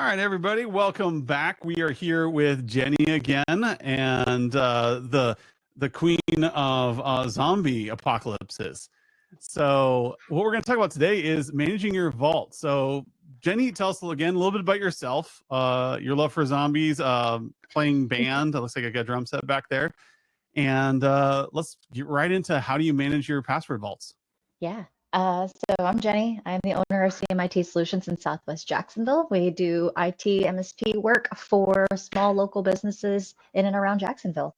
right, everybody, welcome back. We are here with Jenny again, and the queen of zombie apocalypses. So, what we're going to talk about today is managing your vault. So, Jenny, tell us again a little bit about yourself, your love for zombies, playing band. It looks like I got a drum set back there, and let's get right into how do you manage your password vaults. Yeah. So I'm Jenny. I'm the owner of CMIT Solutions in Southwest Jacksonville. We do IT MSP work for small local businesses in and around Jacksonville.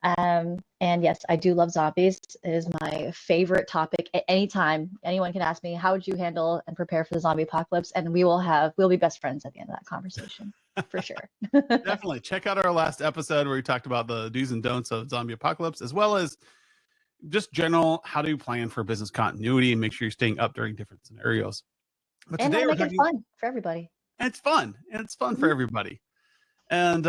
And yes, I do love zombies. It is my favorite topic at any time. Anyone can ask me, how would you handle and prepare for the zombie apocalypse? And we'll be best friends at the end of that conversation, for sure. Definitely check out our last episode where we talked about the do's and don'ts of zombie apocalypse, as well as just general how do you plan for business continuity and make sure you're staying up during different scenarios. But and today we're making it fun for everybody. And it's fun. And it's fun for everybody. And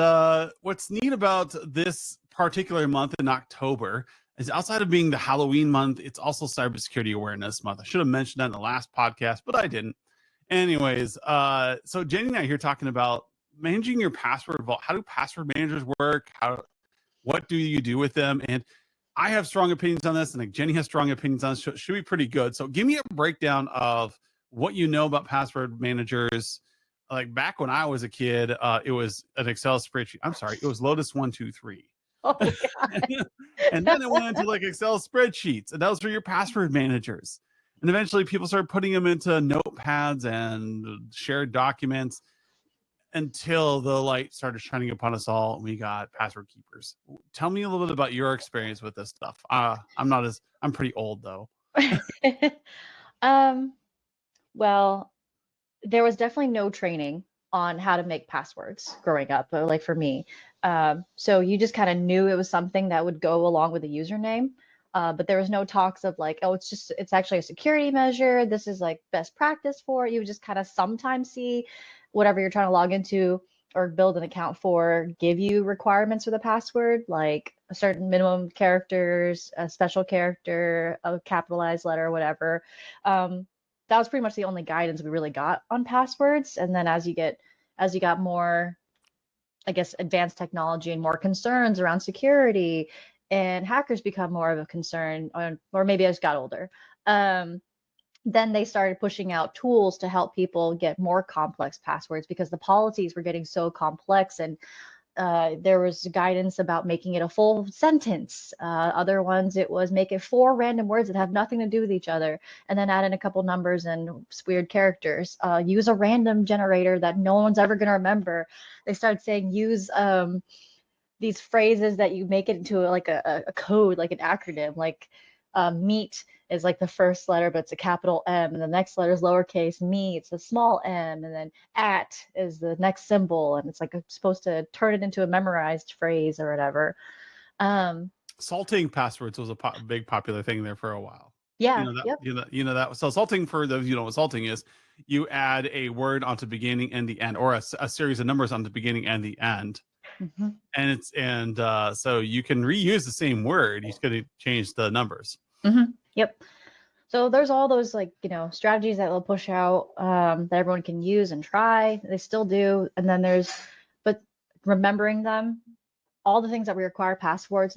what's neat about this particular month in October is outside of being the Halloween month, it's also Cybersecurity Awareness Month. I should have mentioned that in the last podcast, but I didn't. Anyways, so Jenny and I are here talking about managing your password vault. How do password managers work? What do you do with them? And I have strong opinions on this, and like Jenny has strong opinions on this. Should be pretty good. So give me a breakdown of what you know about password managers. Like back when I was a kid, it was an Excel spreadsheet. I'm sorry, it was Lotus 123. Oh, God. And then it went into like Excel spreadsheets, and those were your password managers. And eventually people started putting them into notepads and shared documents until the light started shining upon us all and we got password keepers. Tell me a little bit about your experience with this stuff. I'm pretty old though. Well, there was definitely no training on how to make passwords growing up, like for me. So you just kind of knew it was something that would go along with a username. But there was no talks of like, oh, it's actually a security measure. This is like best practice for it. You would just kind of sometimes see whatever you're trying to log into or build an account for, give you requirements for the password, like a certain minimum characters, a special character, a capitalized letter, whatever. That was pretty much the only guidance we really got on passwords. And then as you got more, I guess, advanced technology and more concerns around security, and hackers become more of a concern, or maybe I just got older. Then they started pushing out tools to help people get more complex passwords because the policies were getting so complex, and there was guidance about making it a full sentence. Other ones, it was make it 4 random words that have nothing to do with each other, and then add in a couple numbers and weird characters. Use a random generator that no one's ever going to remember. They started saying use these phrases that you make it into like a code, like an acronym, like meet is like the first letter, but it's a capital M, and the next letter is lowercase me, it's a small m, and then at is the next symbol, and it's like supposed to turn it into a memorized phrase or whatever. Salting passwords was a big popular thing there for a while. Yeah. You know that. So salting, for those of you who know what salting is, you add a word onto the beginning and the end, or a series of numbers on the beginning and the end. Mm-hmm. And so you can reuse the same word. You just got to change the numbers. Mm-hmm. Yep. So there's all those strategies that they'll push out that everyone can use and try. They still do. And then but remembering them, all the things that we require passwords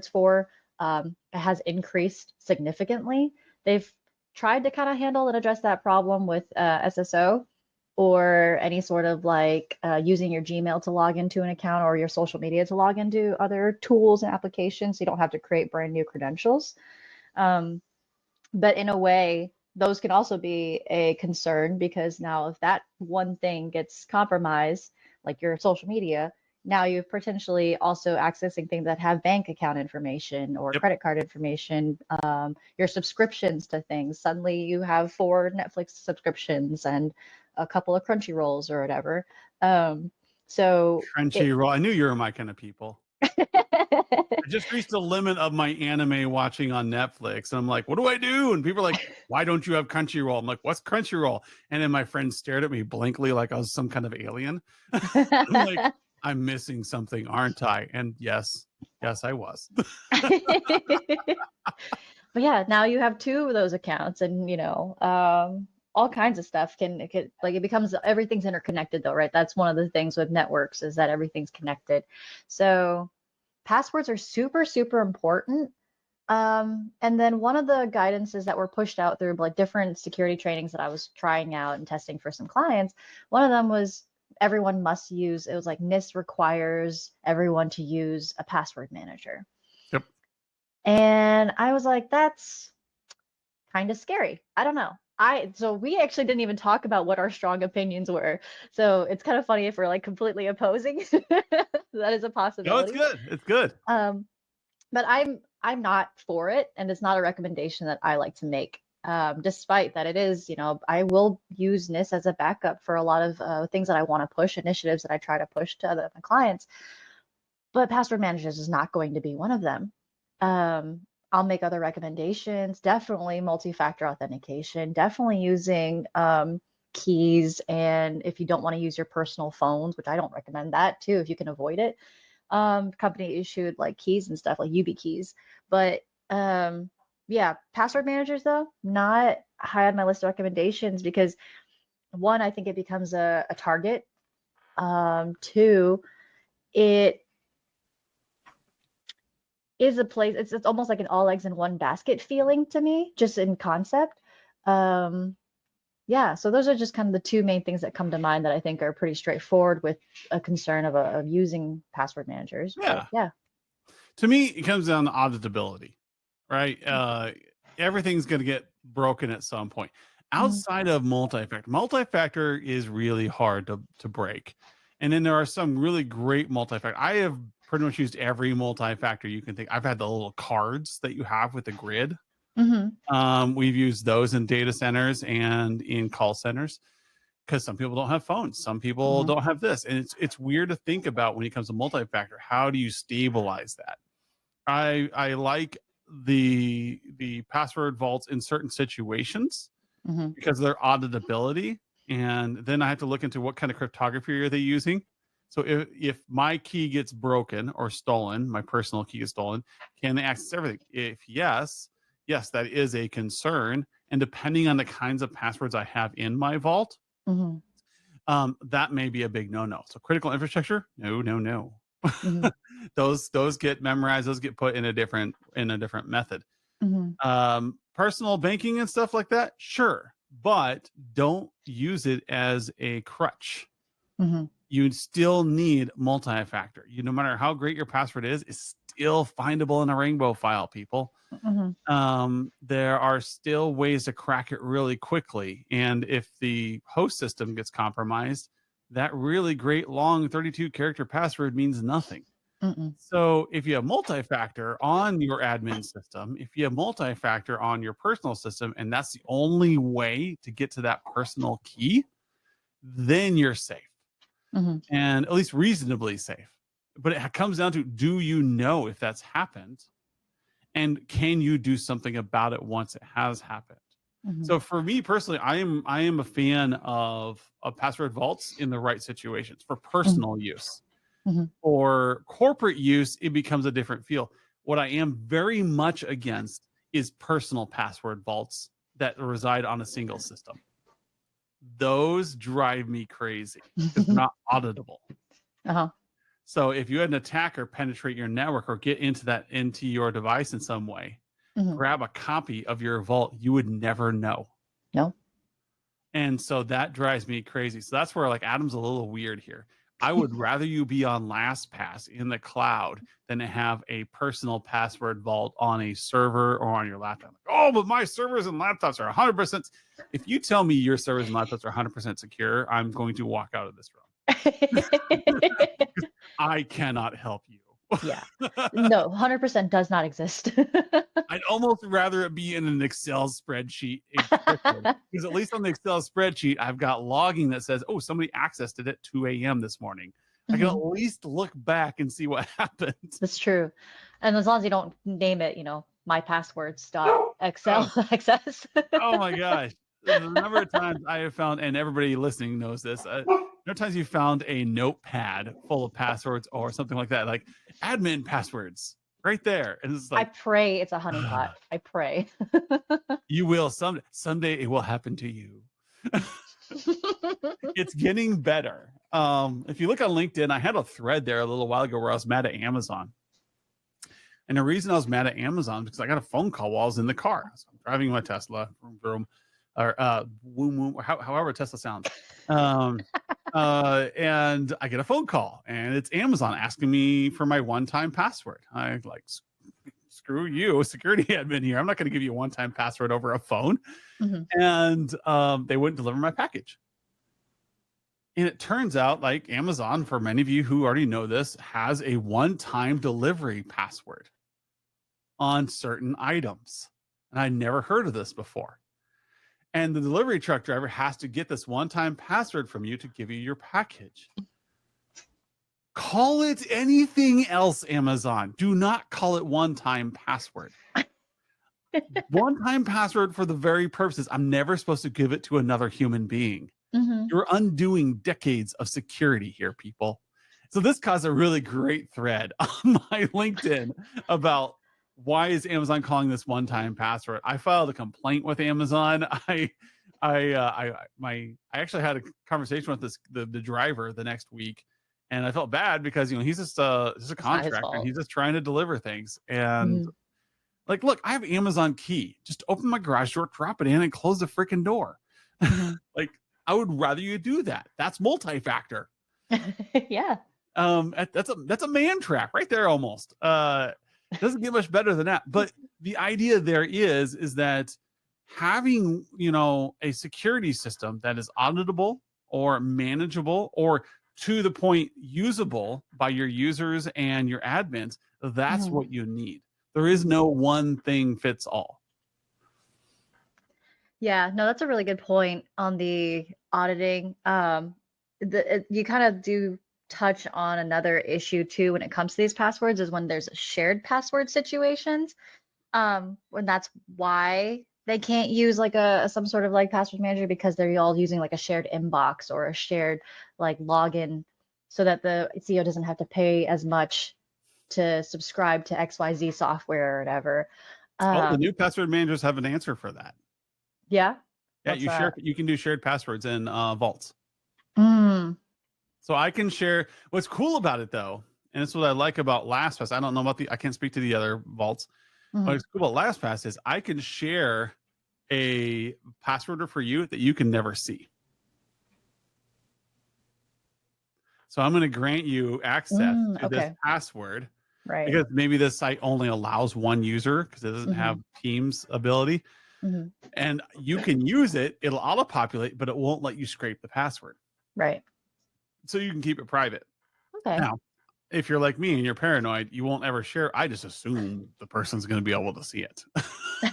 for, it has increased significantly. They've tried to kind of handle and address that problem with SSO, or any sort of using your Gmail to log into an account, or your social media to log into other tools and applications, so you don't have to create brand new credentials. But in a way, those can also be a concern, because now if that one thing gets compromised, like your social media, now you're potentially also accessing things that have bank account information or credit card information, your subscriptions to things. Suddenly you have 4 Netflix subscriptions and a couple of Crunchyrolls or whatever. So Crunchyroll, I knew you were my kind of people. I just reached the limit of my anime watching on Netflix, and I'm like, what do I do? And people are like, why don't you have Crunchyroll? I'm like, what's Crunchyroll? And then my friend stared at me blankly like I was some kind of alien. I'm like, I'm missing something, aren't I? And yes, I was. But yeah, now you have 2 of those accounts, and all kinds of stuff can like it becomes everything's interconnected though, right? That's one of the things with networks is that everything's connected. So passwords are super, super important. And then one of the guidances that were pushed out through like different security trainings that I was trying out and testing for some clients, one of them was everyone must use, it was like NIST requires everyone to use a password manager. Yep. And I was like, that's kind of scary. I don't know. So we actually didn't even talk about what our strong opinions were. So it's kind of funny if we're like completely opposing. That is a No, it's possibility. good. It's good. But I'm not for it, and it's not a recommendation that I like to make. Despite that, it is, I will use NIST as a backup for a lot of things that I want to push, initiatives that I try to push to my clients. But password managers is not going to be one of them. I'll make other recommendations. Definitely multi-factor authentication. Definitely using keys, and if you don't want to use your personal phones, which I don't recommend that too, if you can avoid it. Company issued like keys and stuff like YubiKeys. But yeah, password managers though, not high on my list of recommendations because one, I think it becomes a target. Two, it is a place, it's almost like an all eggs in one basket feeling to me, just in concept. Yeah, so those are just kind of the two main things that come to mind that I think are pretty straightforward with a concern of using password managers. Yeah. But yeah. To me, it comes down to auditability, right? Everything's going to get broken at some point. Outside of multi-factor is really hard to break. And then there are some really great multi-factor. I have pretty much used every multi-factor you can think. I've had the little cards that you have with the grid. We've used those in data centers and in call centers because some people don't have phones. Some people don't have this. And it's weird to think about when it comes to multi-factor. How do you stabilize that? I like the password vaults in certain situations because of their auditability. And then I have to look into what kind of cryptography are they using. So if my key gets broken or stolen, my personal key is stolen, can they access everything? If yes, that is a concern. And depending on the kinds of passwords I have in my vault, that may be a big no-no. So critical infrastructure, no. Those get memorized, those get put in a different method. Personal banking and stuff like that, sure, but don't use it as a crutch. You still need multi-factor. No matter how great your password is, it's still findable in a rainbow file, people. There are still ways to crack it really quickly. And if the host system gets compromised, that really great long 32-character password means nothing. So if you have multi-factor on your admin system, if you have multi-factor on your personal system, and that's the only way to get to that personal key, then you're safe. And at least reasonably safe. But it comes down to, do you know if that's happened? And can you do something about it once it has happened? So for me personally, I am a fan of password vaults in the right situations for personal use. For corporate use, it becomes a different feel. What I am very much against is personal password vaults that reside on a single system. Those drive me crazy because they're not auditable. So if you had an attacker penetrate your network or get into your device in some way, grab a copy of your vault, you would never know. No. And so that drives me crazy. So that's where like Adam's a little weird here. I would rather you be on LastPass in the cloud than to have a personal password vault on a server or on your laptop. Oh, but my servers and laptops are 100%. If you tell me your servers and laptops are 100% secure, I'm going to walk out of this room. I cannot help you. Yeah. No, 100% does not exist. I'd almost rather it be in an Excel spreadsheet encrypted, because at least on the Excel spreadsheet, I've got logging that says, oh, somebody accessed it at 2 a.m. this morning. I can at least look back and see what happened. That's true. And as long as you don't name it, my passwords.excel access. Oh my gosh. The number of times I have found, and everybody listening knows this, there are times you found a notepad full of passwords or something like that, like admin passwords right there. And it's like, I pray it's a honeypot. I pray. You will someday it will happen to you. It's getting better. If you look on LinkedIn, I had a thread there a little while ago where I was mad at Amazon. And the reason I was mad at Amazon is because I got a phone call while I was in the car. So I'm driving my Tesla, vroom, vroom, or woom, woom, however Tesla sounds. And I get a phone call, and it's Amazon asking me for my one-time password. I like, screw you, security admin here. I'm not going to give you a one-time password over a phone. Mm-hmm. And they wouldn't deliver my package. And it turns out, like Amazon, for many of you who already know this, has a one-time delivery password on certain items. And I never heard of this before. And the delivery truck driver has to get this one-time password from you to give you your package. Call it anything else, Amazon. Do not call it one-time password. One-time password for the very purposes. I'm never supposed to give it to another human being. Mm-hmm. You're undoing decades of security here, people. So this caused a really great thread on my LinkedIn about why is Amazon calling this one-time password. I filed a complaint with Amazon. I actually had a conversation with the driver the next week, and I felt bad because he's just a contractor and he's just trying to deliver things. And like, look, I have Amazon key. Just open my garage door, drop it in, and close the freaking door. Like, I would rather you do that. That's multi-factor. Yeah. That's a man trap right there almost. Doesn't get much better than that. But the idea there is that having, a security system that is auditable or manageable or to the point usable by your users and your admins, that's what you need. There is no one thing fits all. Yeah, no, that's a really good point on the auditing. You kind of do touch on another issue too when it comes to these passwords is when there's shared password situations. When that's why they can't use like some sort of like password manager because they're all using like a shared inbox or a shared like login so that the CEO doesn't have to pay as much to subscribe to XYZ software or whatever. The new password managers have an answer for that. Yeah. Yeah, you can do shared passwords in vaults. So I can share. What's cool about it though, and it's what I like about LastPass. I don't know about I can't speak to the other vaults. What's cool about LastPass is I can share a password for you that you can never see. So I'm going to grant you access to this password, right? Because maybe this site only allows one user because it doesn't have Teams ability. And you can use it. It'll auto-populate, but it won't let you scrape the password. Right. So you can keep it private. Okay. Now, if you're like me and you're paranoid, you won't ever share. I just assume the person's going to be able to see it.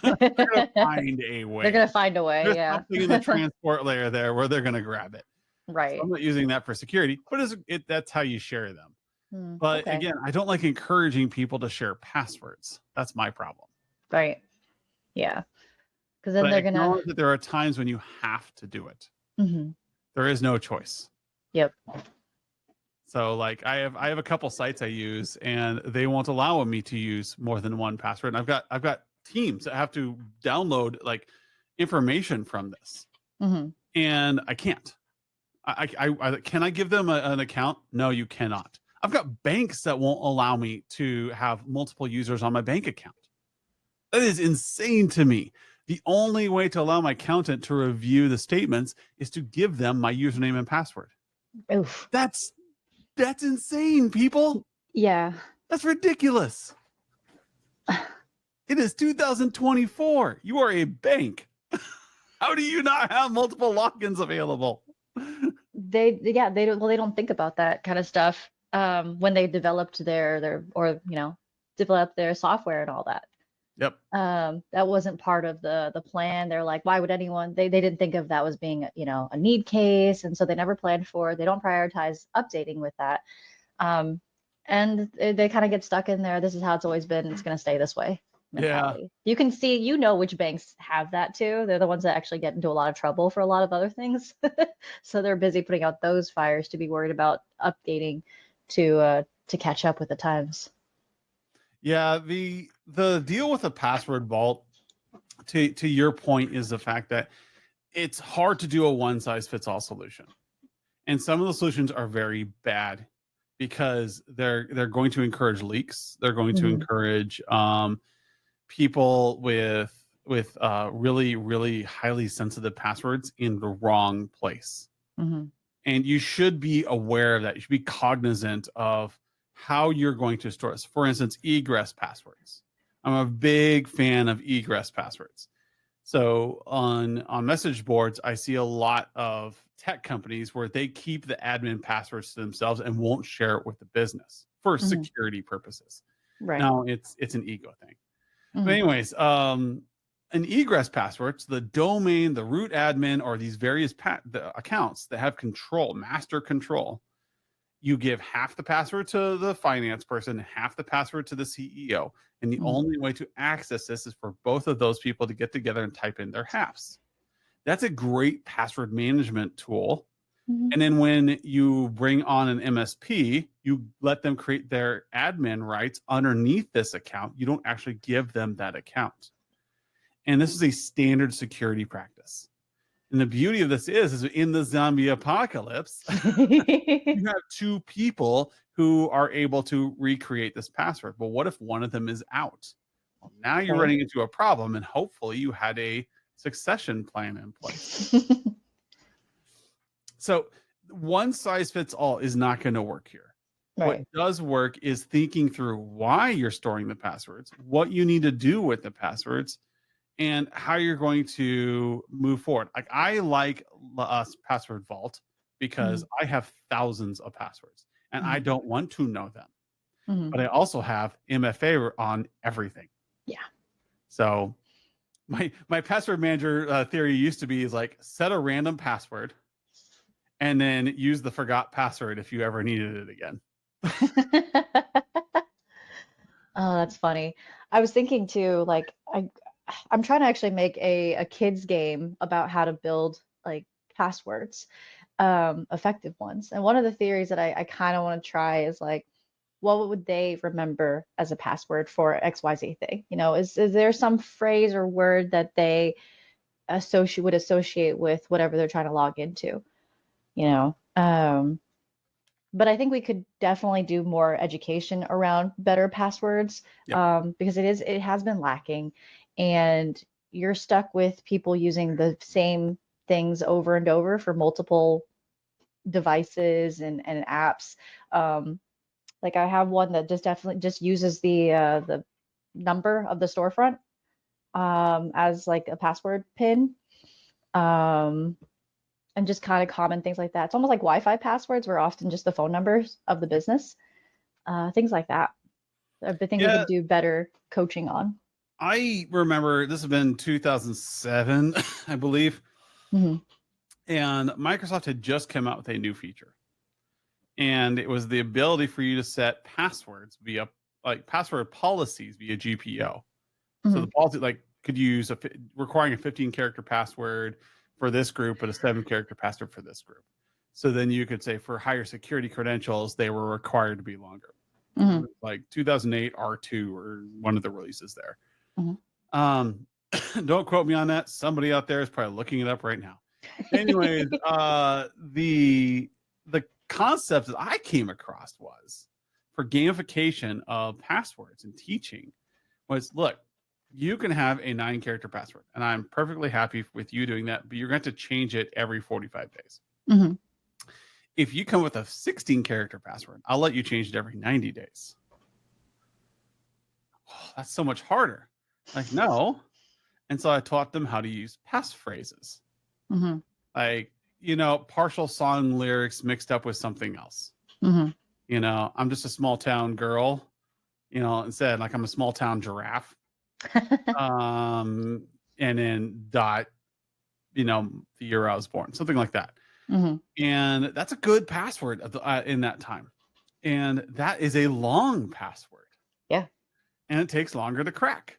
They're going to find a way. They're going to find a way. There's yeah. something in the transport layer there where they're going to grab it. Right. So I'm not using that for security, but that's how you share them. But again, I don't like encouraging people to share passwords. That's my problem. Right. Yeah. Because then they're gonna. That there are times when you have to do it. There is no choice. Yep. So like I have a couple sites I use, and they won't allow me to use more than one password. And I've got teams that have to download like information from this, and I can't. I can I give them an account? No, you cannot. I've got banks that won't allow me to have multiple users on my bank account. That is insane to me. The only way to allow my accountant to review the statements is to give them my username and password. Oof. That's insane, people. Yeah. That's ridiculous. It is 2024. You are a bank. How do you not have multiple logins available? They don't think about that kind of stuff when they developed developed their software and all that. Yep. That wasn't part of the plan. They're like, why would anyone? They didn't think of that as being a need case, and so they never planned for it. They don't prioritize updating with that, and they kind of get stuck in there. This is how it's always been. It's going to stay this way. Mentality. Yeah. You can see, which banks have that too. They're the ones that actually get into a lot of trouble for a lot of other things. So they're busy putting out those fires to be worried about updating to catch up with the times. Yeah, the deal with a password vault, to your point, is the fact that it's hard to do a one size fits all solution. And some of the solutions are very bad because they're going to encourage leaks. They're going to Mhm. encourage people with really, really highly sensitive passwords in the wrong place. Mhm. And you should be aware of that. You should be cognizant of how you're going to store this. For instance, egress passwords. I'm a big fan of egress passwords. So on message boards, I see a lot of tech companies where they keep the admin passwords to themselves and won't share it with the business for Mhm. security purposes. Right. Now it's an ego thing. But Mhm. anyways, an egress password, so the domain, the root admin, or these various the accounts that have control, master control. You give half the password to the finance person, half the password to the CEO. And the Mhm. only way to access this is for both of those people to get together and type in their halves. That's a great password management tool. Mhm. And then when you bring on an MSP, you let them create their admin rights underneath this account. You don't actually give them that account. And this is a standard security practice. And the beauty of this is in the zombie apocalypse, you have two people who are able to recreate this password. But what if one of them is out? Well, now you're Right. running into a problem, and hopefully you had a succession plan in place. So one size fits all is not going to work here. What Right. does work is thinking through why you're storing the passwords, what you need to do with the passwords, and how you're going to move forward. Like I like Password Vault because Mhm. I have thousands of passwords and I Mhm. don't want to know them. Mhm. But I also have MFA on everything. Yeah. So my password manager theory used to be is like set a random password and then use the forgot password if you ever needed it again. Oh, that's funny. I was thinking too, like I'm trying to actually make a kids game about how to build like passwords, effective ones. And one of the theories that I kind of want to try is like, what would they remember as a password for XYZ thing? You know, is there some phrase or word that they associate with whatever they're trying to log into, you know? But I think we could definitely do more education around better passwords, Yep. because it has been lacking, and you're stuck with people using the same things over and over for multiple devices and apps. Um, like I have one that just definitely just uses the number of the storefront as like a password pin. Um, and just kind of common things like that. It's almost like Wi-Fi passwords were often just the phone numbers of the business, things like that. I think we Yeah, could do better coaching on. I remember this has been 2007, I believe, Hmm. and Microsoft had just come out with a new feature. And it was the ability for you to set passwords via like password policies via GPO. So Hmm. the policy like could use requiring a 15 character password for this group, but a 7 character password for this group. So then you could say for higher security credentials, they were required to be longer. Hmm. Like 2008 R2 or one of the releases there. Hmm. Um, don't quote me on that. Somebody out there is probably looking it up right now. Anyways, the concept that I came across was for gamification of passwords and teaching was look, you can have a 9 character password, and I'm perfectly happy with you doing that, but you're going to change it every 45 days. Hmm. If you come with a 16 character password, I'll let you change it every 90 days. Oh, that's so much harder. Like, no. And so I taught them how to use passphrases. Hmm. Like, partial song lyrics mixed up with something else. Hmm. I'm just a small town girl, instead, like I'm a small town giraffe. Um, and then dot, the year I was born, something like that. Hmm. And that's a good password in that time. And that is a long password Yeah. and it takes longer to crack.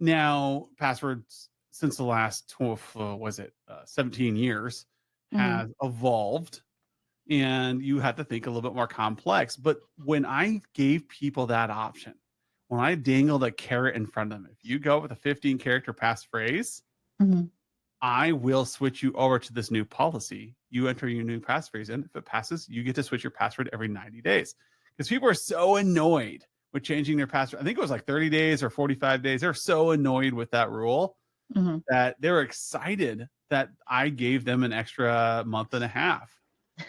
Now, passwords since the last 12, 17 years Hmm. has evolved and you have to think a little bit more complex. But when I gave people that option, when I dangled a carrot in front of them, if you go with a 15 character passphrase, Hmm. I will switch you over to this new policy. You enter your new passphrase, and if it passes, you get to switch your password every 90 days. Because people are so annoyed with changing their password. I think it was like 30 days or 45 days. They're so annoyed with that rule that they were excited that I gave them an extra month and a half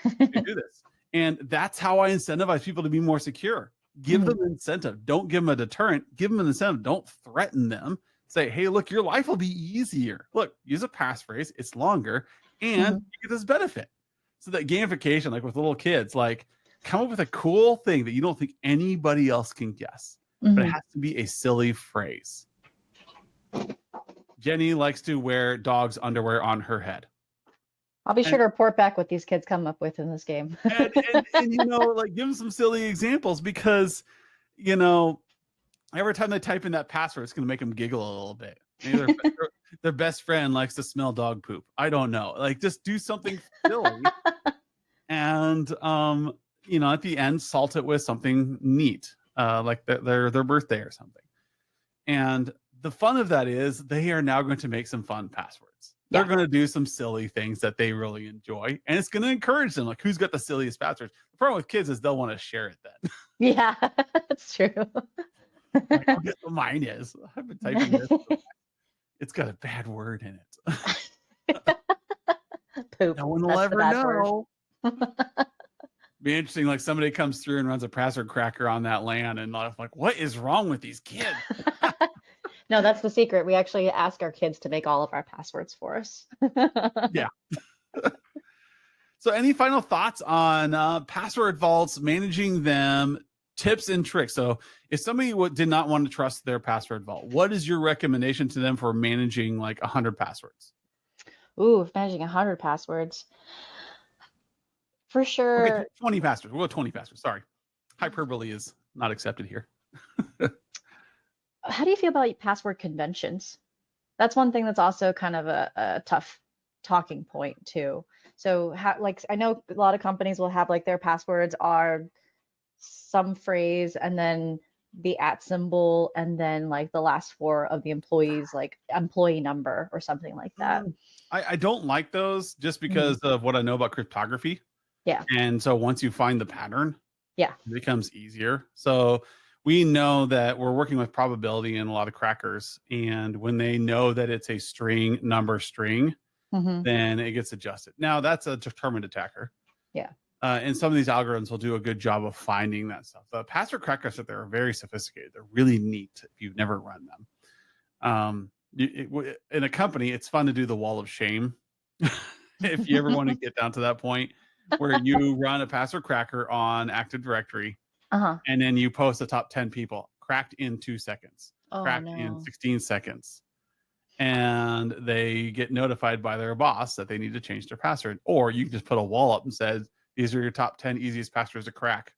to do this. And that's how I incentivize people to be more secure. Give them an incentive. Don't give them a deterrent. Give them an incentive. Don't threaten them. Say, hey, look, your life will be easier. Look, use a passphrase. It's longer, and you get this benefit. So that gamification, like with little kids, like come up with a cool thing that you don't think anybody else can guess, but it has to be a silly phrase. Jenny likes to wear dog's underwear on her head. I'll be sure to report back what these kids come up with in this game. and you know, like give them some silly examples, because you know, every time they type in that password, it's going to make them giggle a little bit. Maybe their best friend likes to smell dog poop. I don't know. Like, just do something silly, and you know, at the end, salt it with something neat, like their birthday or something. And the fun of that is they are now going to make some fun passwords. They're going to do some silly things that they really enjoy, and it's going to encourage them. Like, who's got the silliest passwords? The problem with kids is they'll want to share it then. Yeah, that's true. Like, oh, guess what mine is? I've been typing this. It's got a bad word in it. Poop. No one will ever know. Be interesting. Like somebody comes through and runs a password cracker on that LAN, and I'm like, what is wrong with these kids? No, that's the secret. We actually ask our kids to make all of our passwords for us. Yeah. So any final thoughts on password vaults, managing them, tips and tricks? So if somebody did not want to trust their password vault, what is your recommendation to them for managing like 100 passwords? Ooh, managing 100 passwords. For sure. Okay, 20 passwords. We'll go 20 passwords. Sorry. Hyperbole is not accepted here. How do you feel about password conventions? That's one thing that's also kind of a tough talking point too. So like I know a lot of companies will have like their passwords are some phrase and then the @ symbol and then like the last four of the employee's like employee number or something like that. I don't like those just because of what I know about cryptography. Yeah. And so once you find the pattern, yeah, it becomes easier. So we know that we're working with probability in a lot of crackers. And when they know that it's a string, number string, then it gets adjusted. Now that's a determined attacker. Yeah. And some of these algorithms will do a good job of finding that stuff. The password crackers that they're very sophisticated. They're really neat if you've never run them. In a company, it's fun to do the wall of shame. If you ever want to get down to that point where you run a password cracker on Active Directory and then you post the top 10 people cracked in 2 seconds, cracked in 16 seconds. And they get notified by their boss that they need to change their password. Or you can just put a wall up and says, these are your top 10 easiest passwords to crack.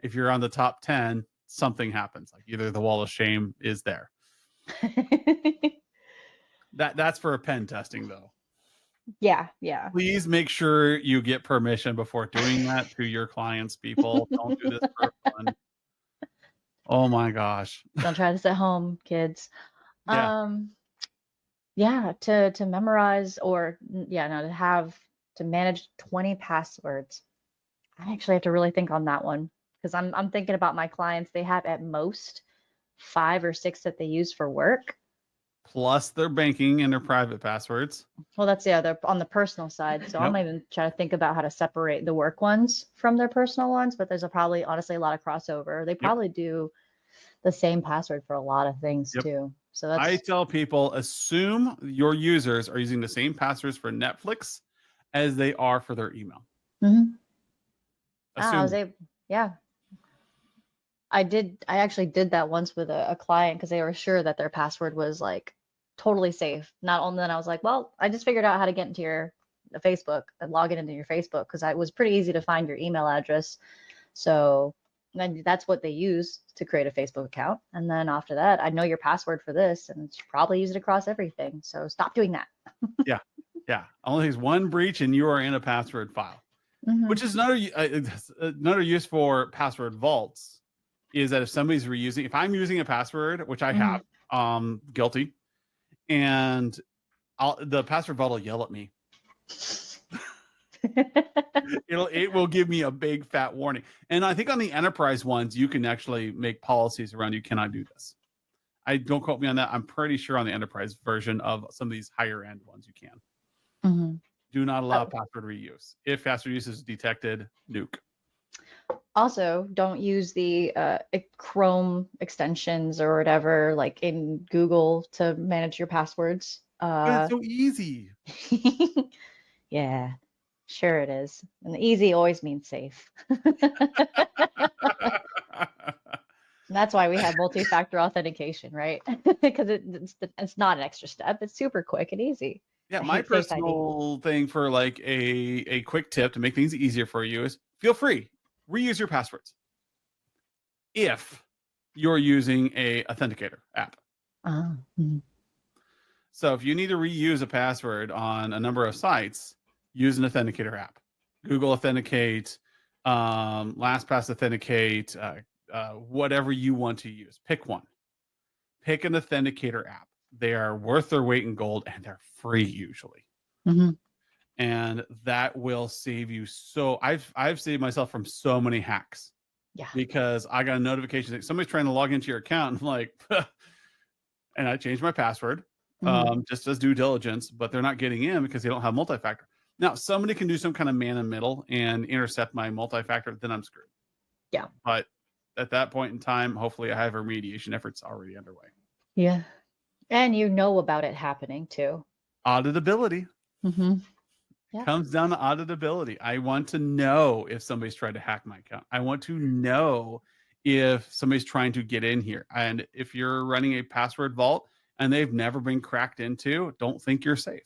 If you're on the top 10, something happens. Like either the wall of shame is there. That's for a pen testing though. Yeah. Please make sure you get permission before doing that to your clients, people. Don't do this for fun. Oh my gosh. Don't try this at home, kids. Yeah. To memorize or to manage 20 passwords. I actually have to really think on that one because I'm thinking about my clients. They have at most 5 or 6 that they use for work. Plus their banking and their private passwords. Well, they're on the personal side. So I'm even trying to think about how to separate the work ones from their personal ones, but there's probably honestly a lot of crossover. They probably do the same password for a lot of things too. So I tell people, assume your users are using the same passwords for Netflix as they are for their email. I actually did that once with a client because they were sure that their password was like totally safe. Not only then I was like, well, I just figured out how to get into your Facebook and log it into your Facebook because it was pretty easy to find your email address. So then that's what they use to create a Facebook account. And then after that, I know your password for this and probably use it across everything. So stop doing that. Yeah. Only takes one breach and you are in a password file, which is another use for password vaults is that if somebody's if I'm using a password, which I have, guilty, and the password vault will yell at me. It will give me a big fat warning. And I think on the enterprise ones, you can actually make policies around you cannot do this. Don't quote me on that. I'm pretty sure on the enterprise version of some of these higher end ones you can. Mm-hmm. Do not allow password reuse. If password use is detected, nuke. Also, don't use the Chrome extensions or whatever, like in Google, to manage your passwords. But it's so easy. Yeah, sure it is. And easy always means safe. That's why we have multi-factor authentication, right? Because it's not an extra step. It's super quick and easy. Yeah, I my hate Face ID. personal thing for like a quick tip to make things easier for you is feel free, reuse your passwords if you're using a authenticator app. Mm-hmm. So if you need to reuse a password on a number of sites, use an authenticator app. Google Authenticate, LastPass Authenticate, whatever you want to use. Pick one. Pick an authenticator app. They are worth their weight in gold and they're free usually. Mm-hmm. And that will save you. So I've saved myself from so many hacks. Yeah. Because I got a notification that somebody's trying to log into your account. And I'm like, and I changed my password. Just as due diligence, but they're not getting in because they don't have multi-factor. Now, somebody can do some kind of man in middle and intercept my multi-factor, then I'm screwed. Yeah. But at that point in time, hopefully I have remediation efforts already underway. Yeah. And you know about it happening too. Auditability. Mm-hmm. Yeah. Comes down to auditability. I want to know if somebody's tried to hack my account. I want to know if somebody's trying to get in here. And if you're running a password vault, and they've never been cracked into, don't think you're safe.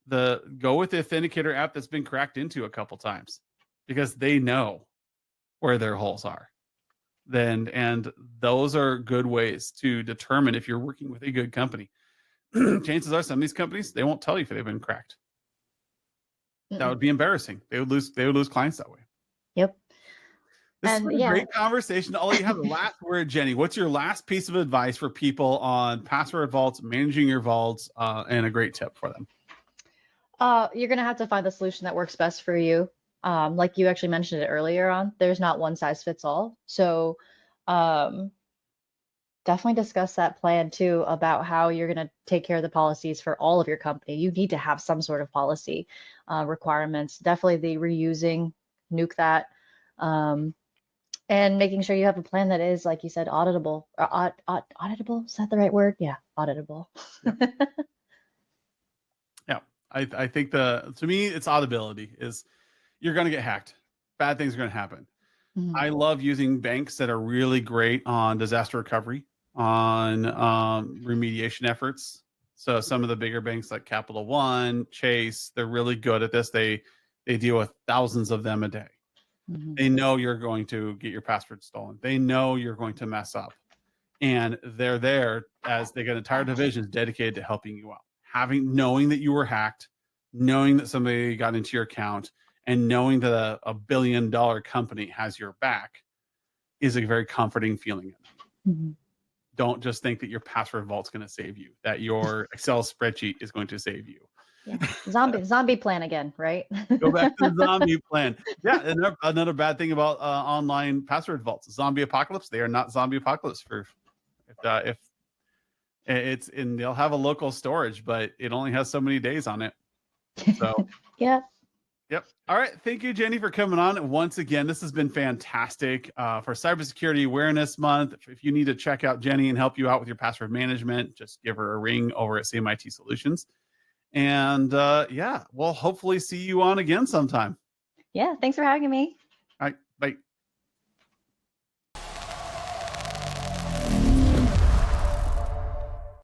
Go with the authenticator app that's been cracked into a couple times because they know where their holes are. And those are good ways to determine if you're working with a good company. Chances are some of these companies, they won't tell you if they've been cracked. That would be embarrassing. They would lose clients that way. Yep. This has been a great conversation. I'll let you have the last word, Jenny. What's your last piece of advice for people on password vaults, managing your vaults, and a great tip for them? You're going to have to find the solution that works best for you. Like you actually mentioned it earlier on, there's not one size fits all. So definitely discuss that plan too about how you're going to take care of the policies for all of your company. You need to have some sort of policy requirements. Definitely the reusing, nuke that. And making sure you have a plan that is, like you said, auditable. Auditable? Is that the right word? Yeah, auditable. Yeah, I think to me, it's auditability. Is you're going to get hacked. Bad things are going to happen. Mm-hmm. I love using banks that are really great on disaster recovery, on remediation efforts. So some of the bigger banks like Capital One, Chase, they're really good at this. They deal with thousands of them a day. Mm-hmm. They know you're going to get your password stolen. They know you're going to mess up. And they're there as they get entire divisions dedicated to helping you out. Knowing that you were hacked, knowing that somebody got into your account, and knowing that a $1 billion company has your back is a very comforting feeling. Mm-hmm. Don't just think that your password vault's going to save you, that your Excel spreadsheet is going to save you. Yeah. Zombie plan again, right? Go back to the zombie plan. Yeah, and another bad thing about online password vaults, zombie apocalypse. They are not zombie apocalypse proof. If it's and they'll have a local storage, but it only has so many days on it. So yeah. Yep. All right. Thank you, Jenny, for coming on once again. This has been fantastic for Cybersecurity Awareness Month. If you need to check out Jenny and help you out with your password management, just give her a ring over at CMIT Solutions. And yeah, we'll hopefully see you on again sometime. Yeah. Thanks for having me. All right. Bye.